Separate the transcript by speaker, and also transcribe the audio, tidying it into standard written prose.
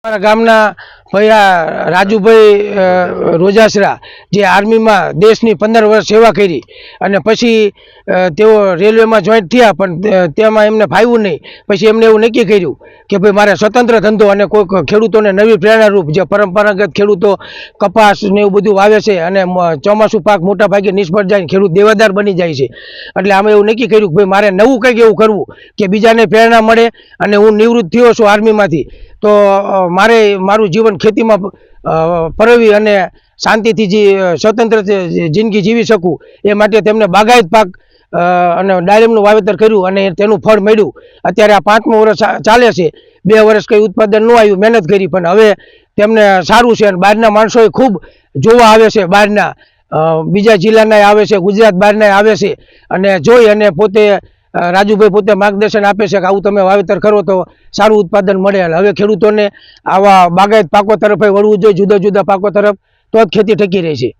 Speaker 1: અમારા ગામના ભૈયા રાજુભાઈ રોજાસરા જે આર્મીમાં દેશની 15 વર્ષ સેવા કરી અને પછી તેઓ રેલવેમાં જોઈન્ટ થયા, પણ તેમાં એમને ફાવ્યું નહીં. પછી એમને એવું નક્કી કર્યું કે ભાઈ મારે સ્વતંત્ર ધંધો અને કોઈક ખેડૂતોને નવી પ્રેરણારૂપ, જે પરંપરાગત ખેડૂતો કપાસ ને એવું બધું વાવે છે અને ચોમાસું પાક મોટા ભાગે નિષ્ફળ જાય, ખેડૂત દેવાદાર બની જાય છે. એટલે આમે એવું નક્કી કર્યું કે ભાઈ મારે નવું કંઈક એવું કરવું કે બીજાને પ્રેરણા મળે. અને હું નિવૃત્ત થયો છું આર્મીમાંથી, તો મારે મારું જીવન ખેતીમાં પરવી અને શાંતિથી જે સ્વતંત્ર જિંદગી જીવી શકું એ માટે તેમને બાગાયત પાક અને ડાળિંબનું વાવેતર કર્યું અને તેનું ફળ મળ્યું. અત્યારે આ 5મું વર્ષ ચાલે છે. 2 વર્ષ કંઈ ઉત્પાદન ન આવ્યું, મહેનત કરી, પણ હવે તેમને સારું છે. અને બહારના માણસોએ ખૂબ જોવા આવે છે, બહારના બીજા જિલ્લાના આવે છે, ગુજરાત બહારના આવે છે અને જોઈ અને પોતે રાજુભાઈ પોતે માર્ગદર્શન આપે છે કે આવું તમે વાવેતર કરો તો સારું ઉત્પાદન મળે. હવે ખેડૂતોને આવા બાગાયત પાકો તરફ વળવું જોઈએ, જુદા જુદા પાકો તરફ, તો જ ખેતી ટકી રહે છે.